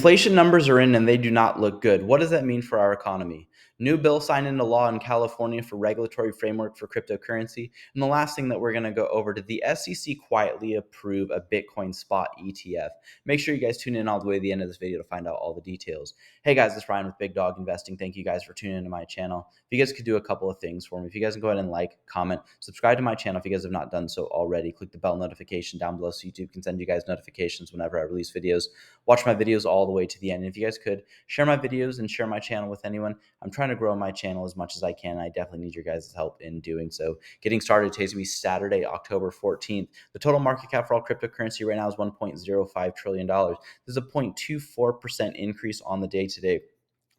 Inflation numbers are in and they do not look good. What does that mean for our economy? New bill signed into law in California for regulatory framework for cryptocurrency. And the last thing that we're going to go over, did the SEC quietly approve a Bitcoin spot ETF? Make sure you guys tune in all the way to the end of this video to find out all the details. Hey guys, it's Ryan with Big Dog Investing. Thank you guys for tuning into my channel. If you guys could do a couple of things for me, if you guys can go ahead and like, comment, subscribe to my channel if you guys have not done so already. Click the bell notification down below so YouTube can send you guys notifications whenever I release videos. Watch my videos all the way to the end. And if you guys could share my videos and share my channel with anyone, I'm trying to grow my channel as much as I can. I definitely need your guys' help in doing so. Getting started, today's going to be Saturday, October 14th. The total market cap for all cryptocurrency right now is $1.05 trillion. This is a 0.24% increase on the day today.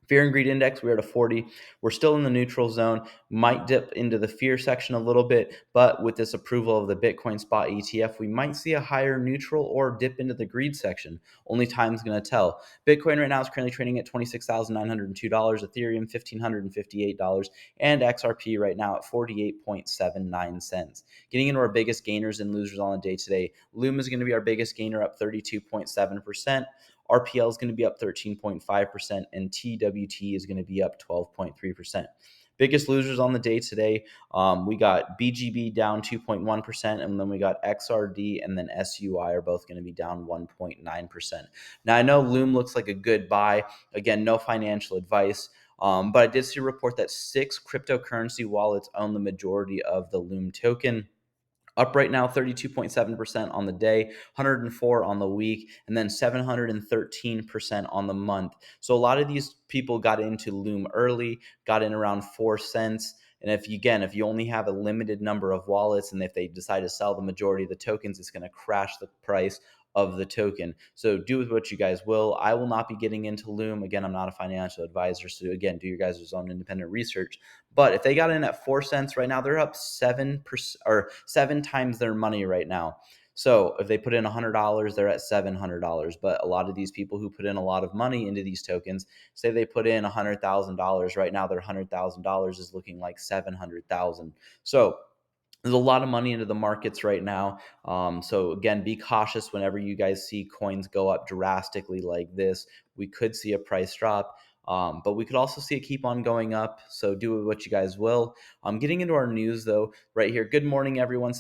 Fear and greed index, we're at a 40. We're still in the neutral zone, might dip into the fear section a little bit, but with this approval of the Bitcoin spot ETF, we might see a higher neutral or dip into the greed section. Only time's going to tell. Bitcoin right now is currently trading at $26,902, Ethereum $1,558, and XRP right now at 48.79 cents. Getting into our biggest gainers and losers on the day today, Loom is going to be our biggest gainer, up 32.7%. RPL is going to be up 13.5%, and TWT is going to be up 12.3%. Biggest losers on the day today, we got BGB down 2.1%, and then we got XRD and then SUI are both going to be down 1.9%. Now, I know Loom looks like a good buy. Again, no financial advice. But I did see a report that 6 cryptocurrency wallets own the majority of the Loom token. Up right now, 32.7% on the day, 104 on the week, and then 713% on the month. So a lot of these people got into Loom early, got in around 4 cents. And if you only have a limited number of wallets, and if they decide to sell the majority of the tokens, it's going to crash the price of the token. So do with what you guys will. I will not be getting into Loom. Again, I'm not a financial advisor. So again, do your guys' own independent research. But if they got in at 4 cents right now, they're up 7% or 7 times their money right now. So if they put in $100, they're at $700. But a lot of these people who put in a lot of money into these tokens, say they put in $100,000 right now, their $100,000 is looking like $700,000. So there's a lot of money into the markets right now. So again, be cautious whenever you guys see coins go up drastically like this. We could see a price drop. But we could also see it keep on going up. So do what you guys will. Getting into our news though, right here. Good morning, everyone.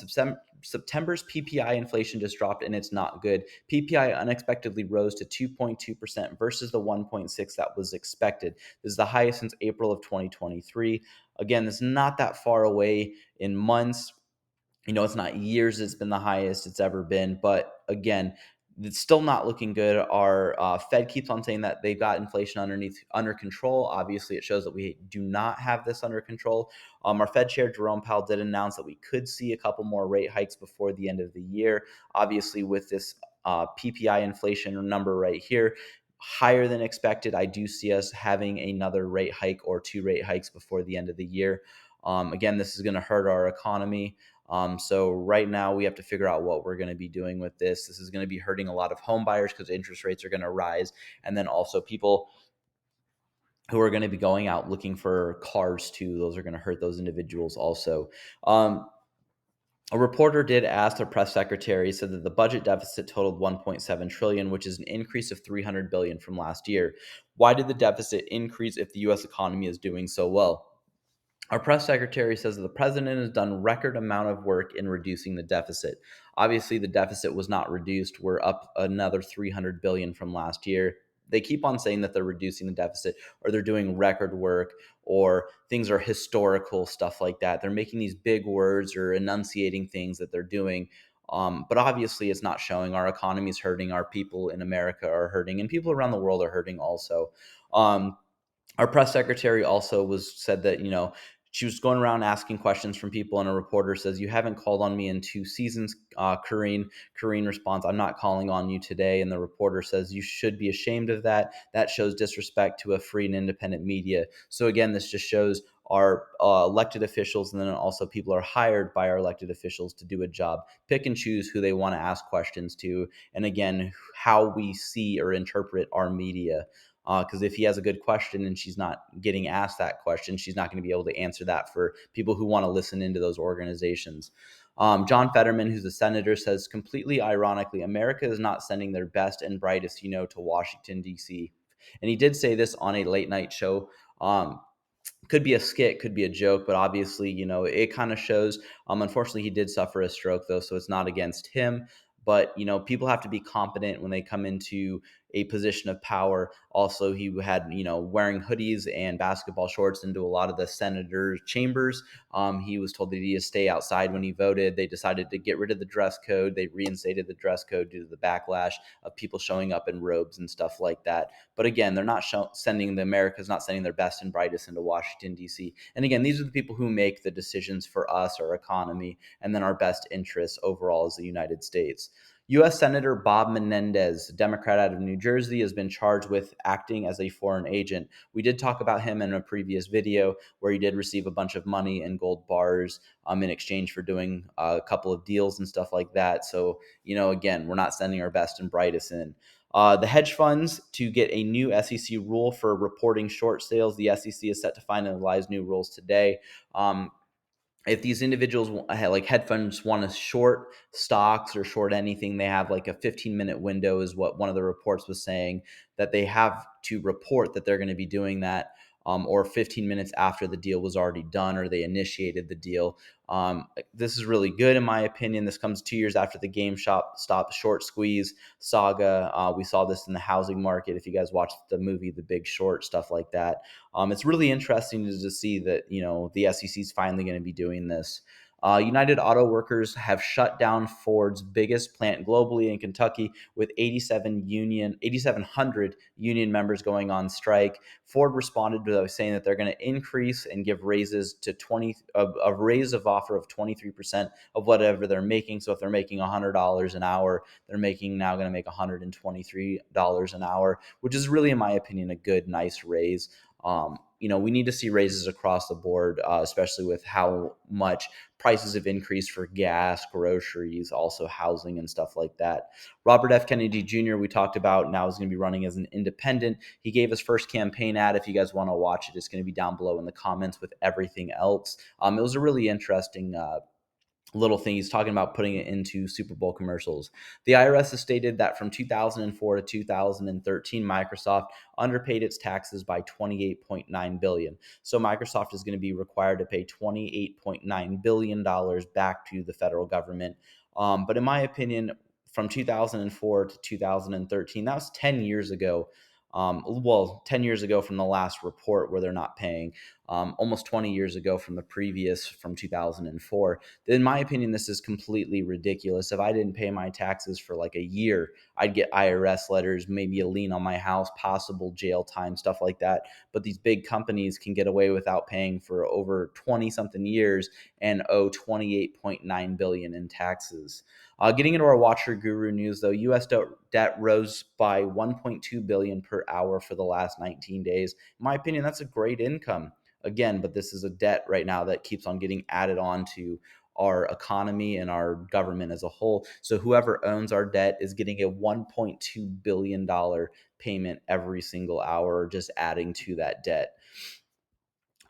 September's PPI inflation just dropped and it's not good. PPI unexpectedly rose to 2.2% versus the 1.6 that was expected. This is the highest since April of 2023. Again, it's not that far away in months. It's not years. It's been the highest it's ever been. But again, it's still not looking good. Our Fed keeps on saying that they've got inflation under control. Obviously, it shows that we do not have this under control. Our Fed Chair Jerome Powell did announce that we could see a couple more rate hikes before the end of the year. Obviously, with this PPI inflation number right here, higher than expected, I do see us having another rate hike or 2 rate hikes before the end of the year. Again, this is going to hurt our economy. So right now we have to figure out what we're going to be doing with this. This is going to be hurting a lot of home buyers because interest rates are going to rise. And then also people who are going to be going out looking for cars too. Those are going to hurt those individuals also. A reporter did ask the press secretary, said that the budget deficit totaled 1.7 trillion, which is an increase of 300 billion from last year. Why did the deficit increase if the US economy is doing so well? Our press secretary says that the president has done record amount of work in reducing the deficit. Obviously, the deficit was not reduced. We're up another 300 billion from last year. They keep on saying that they're reducing the deficit or they're doing record work or things are historical, stuff like that. They're making these big words or enunciating things that they're doing. But obviously, it's not showing. Our economy is hurting. Our people in America are hurting, and people around the world are hurting also. Our press secretary also said that, she was going around asking questions from people, and a reporter says, "You haven't called on me in 2 seasons, Karine." Karine responds, "I'm not calling on you today." And the reporter says, "You should be ashamed of that. That shows disrespect to a free and independent media." So again, this just shows our elected officials, and then also people are hired by our elected officials to do a job, pick and choose who they want to ask questions to, and again, how we see or interpret our media. Because if he has a good question and she's not getting asked that question, she's not going to be able to answer that for people who want to listen into those organizations. John Fetterman, who's a senator, says completely ironically, America is not sending their best and brightest, to Washington, D.C. And he did say this on a late night show. Could be a skit, could be a joke, but obviously, it kind of shows. Unfortunately, he did suffer a stroke, though, so it's not against him. But, people have to be competent when they come into a position of power. Also, he had, wearing hoodies and basketball shorts into a lot of the senators' chambers. He was told that he had to stay outside when he voted. They decided to get rid of the dress code. They reinstated the dress code due to the backlash of people showing up in robes and stuff like that. But again, they're not America's not sending their best and brightest into Washington, D.C. And again, these are the people who make the decisions for us, our economy, and then our best interests overall as the United States. U.S. Senator Bob Menendez, Democrat out of New Jersey, has been charged with acting as a foreign agent. We did talk about him in a previous video where he did receive a bunch of money and gold bars in exchange for doing a couple of deals and stuff like that. So, again, we're not sending our best and brightest in. The hedge funds to get a new SEC rule for reporting short sales. The SEC is set to finalize new rules today. If these individuals like hedge funds want to short stocks or short anything, they have like a 15-minute window, is what one of the reports was saying, that they have to report that they're going to be doing that, or 15 minutes after the deal was already done or they initiated the deal. This is really good in my opinion. This comes 2 years after the GameStop short squeeze saga. We saw this in the housing market. If you guys watched the movie The Big Short, stuff like that. It's really interesting to see that, the SEC is finally going to be doing this. United Auto Workers have shut down Ford's biggest plant globally in Kentucky, with 8,700 union members going on strike. Ford responded by saying that they're going to increase and give raises to a raise of offer of 23% of whatever they're making. So if they're making $100 an hour, they're now going to make $123 an hour, which is really, in my opinion, a good, nice raise. We need to see raises across the board, especially with how much prices have increased for gas, groceries, also housing and stuff like that. Robert F. Kennedy Jr., we talked about, now is going to be running as an independent. He gave his first campaign ad. If you guys want to watch it, it's going to be down below in the comments with everything else. It was a really interesting little thing. He's talking about putting it into Super Bowl commercials. The IRS has stated that from 2004 to 2013, Microsoft underpaid its taxes by $28.9 billion. So Microsoft is going to be required to pay $28.9 billion back to the federal government. But in my opinion, from 2004 to 2013, that was 10 years ago. 10 years ago from the last report where they're not paying, almost 20 years ago from the previous, from 2004. In my opinion, this is completely ridiculous. If I didn't pay my taxes for like a year, I'd get IRS letters, maybe a lien on my house, possible jail time, stuff like that. But these big companies can get away without paying for over 20 something years and owe $28.9 billion in taxes. Getting into our Watcher Guru news, though, U.S. debt rose by $1.2 billion per hour for the last 19 days. In my opinion, that's a great income. Again, but this is a debt right now that keeps on getting added on to our economy and our government as a whole. So whoever owns our debt is getting a $1.2 billion payment every single hour, just adding to that debt.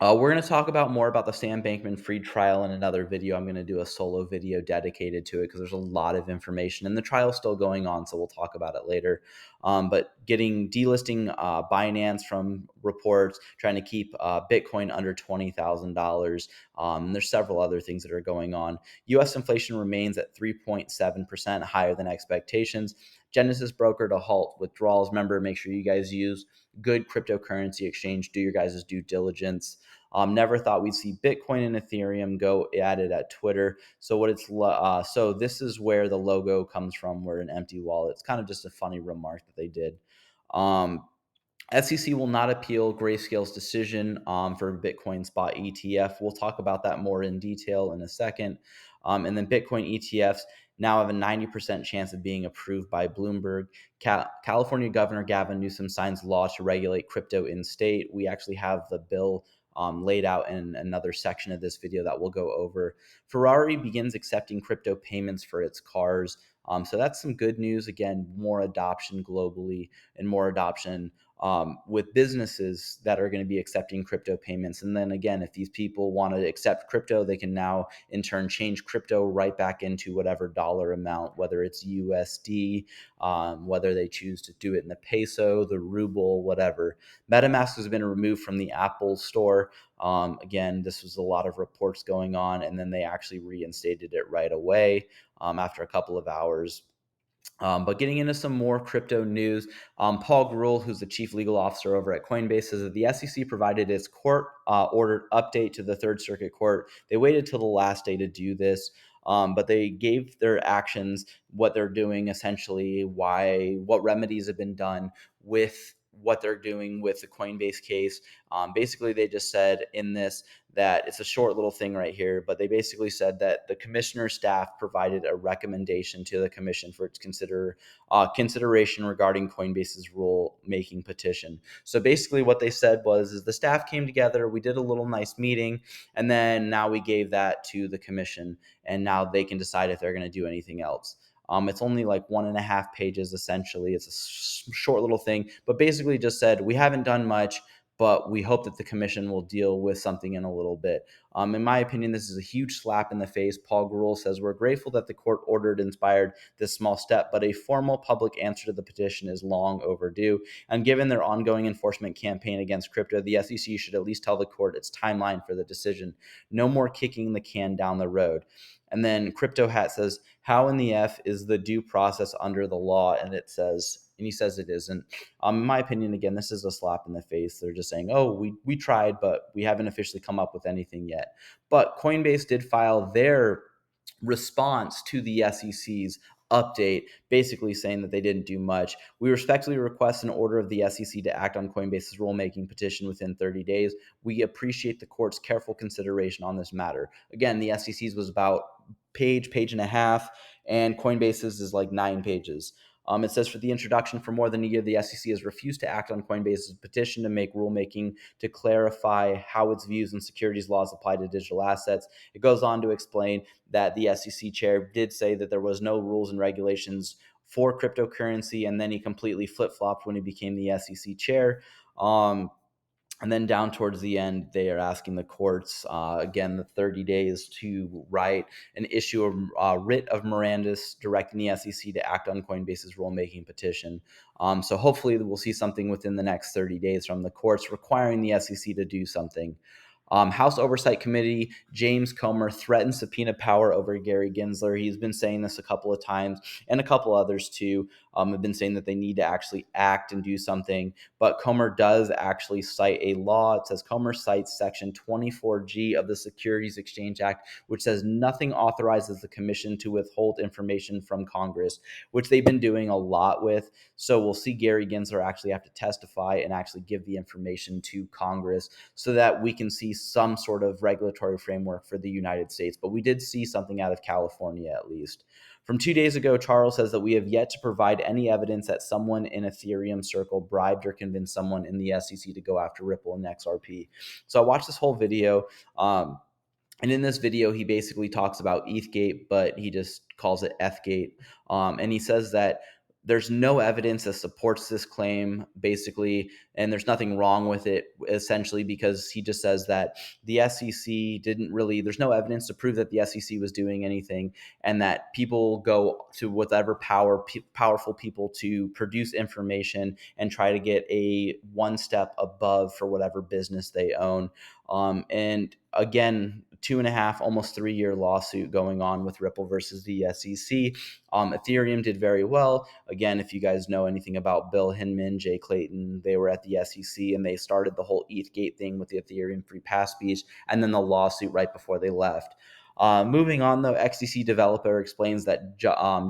We're going to talk about more about the Sam Bankman-Fried trial in another video. I'm going to do a solo video dedicated to it because there's a lot of information, and the trial's still going on, so we'll talk about it later. But delisting Binance from reports, trying to keep Bitcoin under $20,000. There's several other things that are going on. U.S. inflation remains at 3.7%, higher than expectations. Genesis broker to halt withdrawals. Remember, make sure you guys use good cryptocurrency exchange. Do your guys' due diligence. Never thought we'd see Bitcoin and Ethereum go added at Twitter. So so this is where the logo comes from. We're an empty wallet. It's kind of just a funny remark that they did. SEC will not appeal Grayscale's decision for Bitcoin spot ETF. We'll talk about that more in detail in a second. And then Bitcoin ETFs now have a 90% chance of being approved by Bloomberg. California Governor Gavin Newsom signs law to regulate crypto in state. We actually have the bill laid out in another section of this video that we'll go over. Ferrari begins accepting crypto payments for its cars. So that's some good news. Again, more adoption globally and more adoption with businesses that are going to be accepting crypto payments. And then again, if these people want to accept crypto, they can now in turn change crypto right back into whatever dollar amount, whether it's USD, whether they choose to do it in the peso, the ruble, whatever. MetaMask has been removed from the Apple Store. Again, this was a lot of reports going on, and then they actually reinstated it right away after a couple of hours. But getting into some more crypto news, Paul Grewal, who's the chief legal officer over at Coinbase, says that the SEC provided its court-ordered update to the Third Circuit Court. They waited till the last day to do this, but they gave their actions, what they're doing, essentially, what remedies have been done with what they're doing with the Coinbase case. Basically, they just said in this that it's a short little thing right here, but they basically said that the commissioner's staff provided a recommendation to the commission for its consideration regarding Coinbase's rule-making petition. So basically what they said was is the staff came together, we did a little nice meeting, and then now we gave that to the commission, and now they can decide if they're going to do anything else. It's only like 1.5 pages essentially. It's a short little thing, but basically just said we haven't done much, but we hope that the commission will deal with something in a little bit. In my opinion, this is a huge slap in the face. Paul Grewal says, we're grateful that the court ordered inspired this small step, but a formal public answer to the petition is long overdue. And given their ongoing enforcement campaign against crypto, the SEC should at least tell the court its timeline for the decision. No more kicking the can down the road. And then Crypto Hat says, how in the F is the due process under the law? And he says it isn't. In my opinion, again, this is a slap in the face. They're just saying, oh, we tried, but we haven't officially come up with anything yet. But Coinbase did file their response to the SEC's update, basically saying that they didn't do much. We respectfully request an order of the SEC to act on Coinbase's rulemaking petition within 30 days. We appreciate the court's careful consideration on this matter. Again, the SEC's was about page and a half, and Coinbase's is like 9 pages. It says for the introduction for more than a year, the SEC has refused to act on Coinbase's petition to make rulemaking to clarify how its views and securities laws apply to digital assets. It goes on to explain that the SEC chair did say that there was no rules and regulations for cryptocurrency, and then he completely flip-flopped when he became the SEC chair. And then down towards the end, they are asking the courts, again, the 30 days to write and issue a writ of Mirandus directing the SEC to act on Coinbase's rulemaking petition. So hopefully we'll see something within the next 30 days from the courts requiring the SEC to do something. House Oversight Committee, James Comer threatened subpoena power over Gary Gensler. He's been saying this a couple of times, and a couple others too have been saying that they need to actually act and do something. But Comer does actually cite a law. It says Comer cites Section 24G of the Securities Exchange Act, which says nothing authorizes the commission to withhold information from Congress, which they've been doing a lot with. So we'll see Gary Gensler actually have to testify and actually give the information to Congress so that we can see some sort of regulatory framework for the United States. But we did see something out of California, at least. From 2 days ago, Charles says that we have yet to provide any evidence that someone in Ethereum circle bribed or convinced someone in the SEC to go after Ripple and XRP. So I watched this whole video. And in this video, he basically talks about ETHgate, but he just calls it Ethgate. And he says that there's no evidence that supports this claim, basically, and there's nothing wrong with it, essentially, because he just says that the SEC didn't really, there's no evidence to prove that the SEC was doing anything, and that people go to whatever powerful people to produce information and try to get a one step above for whatever business they own. And again, 2.5, almost 3 year lawsuit going on with Ripple versus the SEC. Ethereum did very well. Again, if you guys know anything about Bill Hinman, Jay Clayton, they were at the SEC and they started the whole ETHgate thing with the Ethereum free pass speech and then the lawsuit right before they left. Moving on, though, XDC developer explains that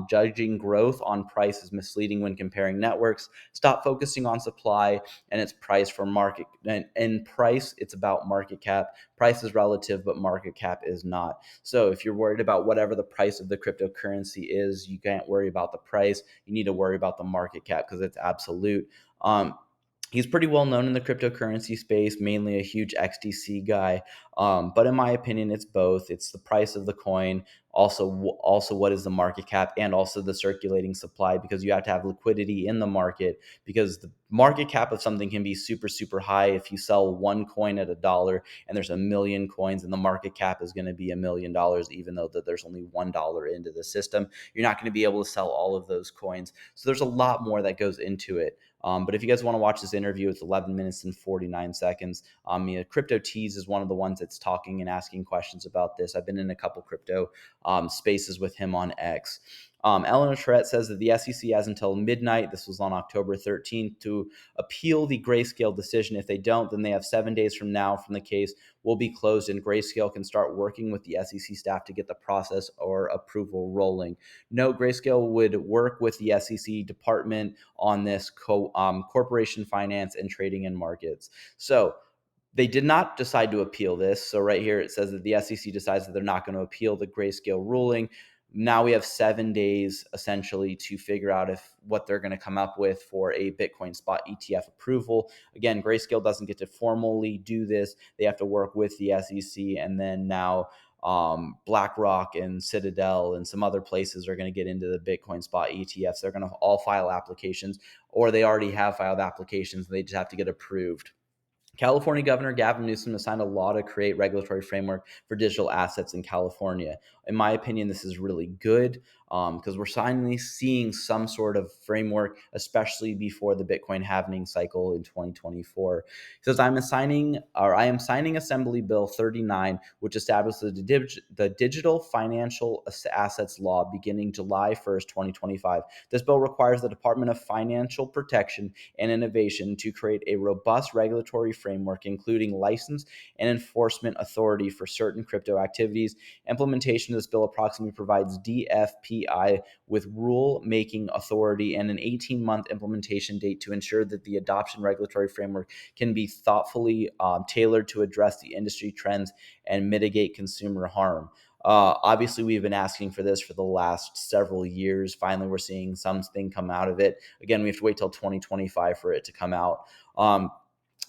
judging growth on price is misleading when comparing networks. Stop focusing on supply and its price for market. And price, it's about market cap. Price is relative, but market cap is not. So if you're worried about whatever the price of the cryptocurrency is, you can't worry about the price. You need to worry about the market cap because it's absolute. He's pretty well known in the cryptocurrency space, mainly a huge XDC guy. But in my opinion, it's both. It's the price of the coin, also what is the market cap, and also the circulating supply, because you have to have liquidity in the market. Because the market cap of something can be super super high if you sell one coin at $1, and there's a million coins, and the market cap is going to be $1 million, even though that there's only $1 into the system. You're not going to be able to sell all of those coins. So there's a lot more that goes into it. But if you guys want to watch this interview, it's 11 minutes and 49 seconds. Crypto Tease is one of the ones that's talking and asking questions about this. I've been in a couple crypto spaces with him on X. Eleanor Charette says that the SEC has until midnight, this was on October 13th, to appeal the grayscale decision. If they don't, then they have 7 days from now from the case will be closed, and grayscale can start working with the SEC staff to get the process or approval rolling. Note, grayscale would work with the SEC department on this corporation finance and trading in markets. So they did not decide to appeal this. So right here it says that the SEC decides that they're not going to appeal the grayscale ruling. Now we have 7 days essentially to figure out if what they're going to come up with for a Bitcoin spot ETF approval. Again, Grayscale doesn't get to formally do this. They have to work with the SEC, and then now BlackRock and Citadel and some other places are going to get into the Bitcoin spot ETFs. They're going to all file applications, or they already have filed applications. They just have to get approved. California Governor Gavin Newsom has signed a law to create regulatory framework for digital assets in California. In my opinion, this is really good because we're finally seeing some sort of framework, especially before the Bitcoin halving cycle in 2024. He says, I am signing Assembly Bill 39, which establishes the Digital Financial Assets Law beginning July 1st, 2025. This bill requires the Department of Financial Protection and Innovation to create a robust regulatory framework, including license and enforcement authority for certain crypto activities. Implementation of this bill approximately provides DFPI with rule-making authority and an 18-month implementation date to ensure that the adoption regulatory framework can be thoughtfully tailored to address the industry trends and mitigate consumer harm. Obviously, we've been asking for this for the last several years. Finally, we're seeing something come out of it. Again, we have to wait till 2025 for it to come out.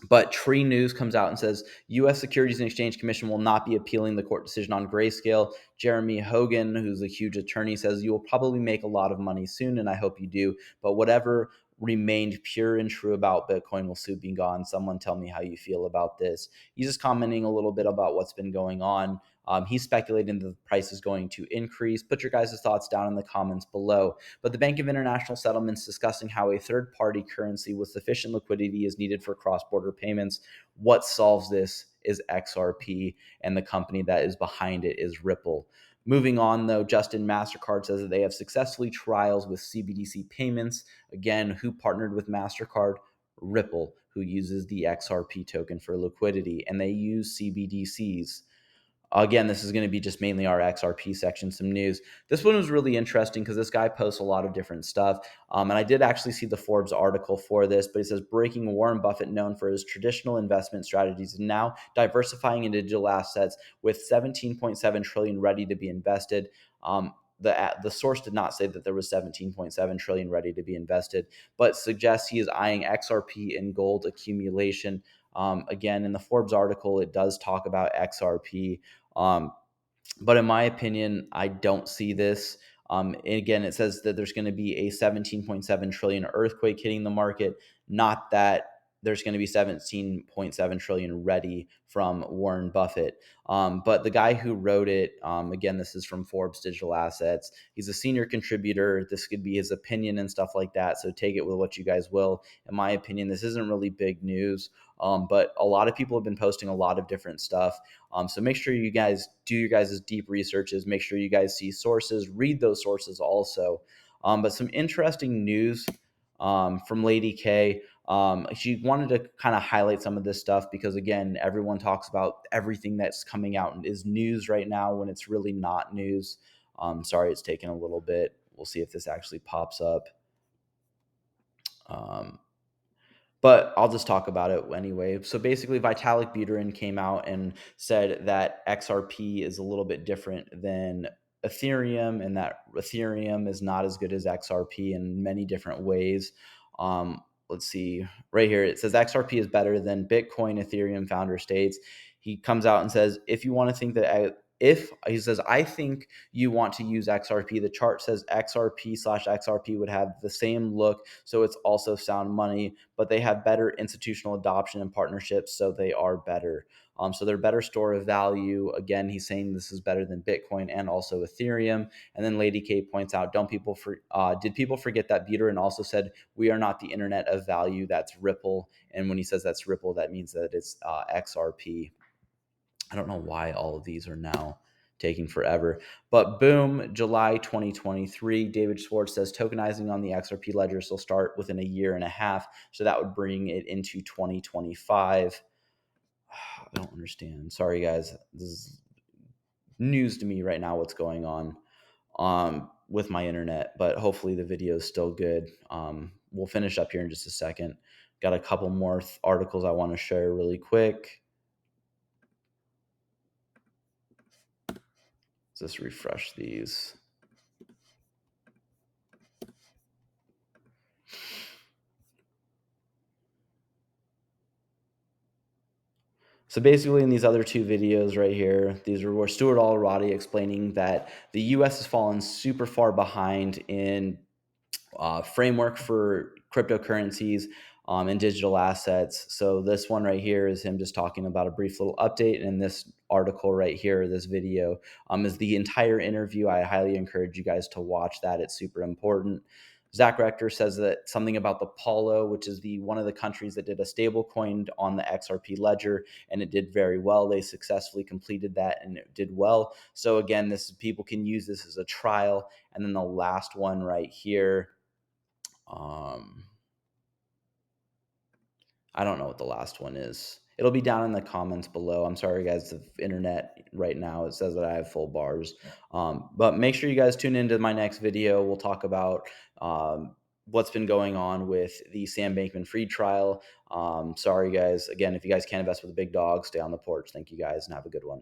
But Tree News comes out and says U.S. Securities and Exchange Commission will not be appealing the court decision on Grayscale. Jeremy Hogan, who's a huge attorney, says you will probably make a lot of money soon, and I hope you do. But whatever remained pure and true about Bitcoin will soon be gone. Someone tell me how you feel about this. He's just commenting a little bit about what's been going on. He's speculating that the price is going to increase. Put your guys' thoughts down in the comments below. But the Bank of International Settlements discussing how a third-party currency with sufficient liquidity is needed for cross-border payments. What solves this is XRP, and the company that is behind it is Ripple. Moving on, though, Justin MasterCard says that they have successfully trials with CBDC payments. Again, who partnered with MasterCard? Ripple, who uses the XRP token for liquidity, and they use CBDCs. Again, this is going to be just mainly our XRP section, some news. This one was really interesting because this guy posts a lot of different stuff. And I did actually see the Forbes article for this, but it says breaking Warren Buffett, known for his traditional investment strategies, is now diversifying into digital assets with 17.7 trillion ready to be invested. The source did not say that there was 17.7 trillion ready to be invested, but suggests he is eyeing XRP and gold accumulation. Again, in the Forbes article, it does talk about XRP. Um, but in my opinion, I don't see this. And again, it says that there's going to be a 17.7 trillion earthquake hitting the market, not that there's going to be 17.7 trillion ready from Warren Buffett. But the guy who wrote it, again, this is from Forbes Digital Assets. He's a senior contributor. This could be his opinion and stuff like that. So take it with what you guys will. In my opinion, this isn't really big news. But a lot of people have been posting a lot of different stuff. So make sure you guys do your guys' deep researches. Make sure you guys see sources, read those sources also. But some interesting news from Lady K. She wanted to kind of highlight some of this stuff because, again, everyone talks about everything that's coming out and is news right now when it's really not news. Sorry, it's taking a little bit. We'll see if this actually pops up. But I'll just talk about it anyway. So basically, Vitalik Buterin came out and said that XRP is a little bit different than Ethereum, and that Ethereum is not as good as XRP in many different ways. let's see, right here, it says XRP is better than Bitcoin, Ethereum founder states. He comes out and says, if you want to think that, if he says, I think you want to use XRP, the chart says XRP/XRP would have the same look. So it's also sound money, but they have better institutional adoption and partnerships. So they are better. So they're better store of value. Again, he's saying this is better than Bitcoin and also Ethereum. And then Lady K points out, did people forget that Buterin also said, we are not the internet of value, that's Ripple. And when he says that's Ripple, that means that it's XRP. I don't know why all of these are now taking forever. But boom, July 2023, David Schwartz says tokenizing on the XRP ledgers will start within a year and a half. So that would bring it into 2025. I don't understand. Sorry, guys. This is news to me right now what's going on with my internet, but hopefully the video is still good. We'll finish up here in just a second. Got a couple more articles I want to share really quick. Let's just refresh these. So basically in these other two videos right here, these were Stuart Alradi explaining that the US has fallen super far behind in framework for cryptocurrencies and digital assets. So this one right here is him just talking about a brief little update. And this article right here, this video, is the entire interview. I highly encourage you guys to watch that. It's super important. Zach Rector says that something about the Polo, which is one of the countries that did a stable coin on the XRP ledger, and it did very well. They successfully completed that and it did well. So again, people can use this as a trial. And then the last one right here, I don't know what the last one is. It'll be down in the comments below. I'm sorry, guys. The internet right now, it says that I have full bars. But make sure you guys tune into my next video. We'll talk about what's been going on with the Sam Bankman-Fried trial. Sorry, guys. Again, if you guys can't invest with a big dog, stay on the porch. Thank you, guys, and have a good one.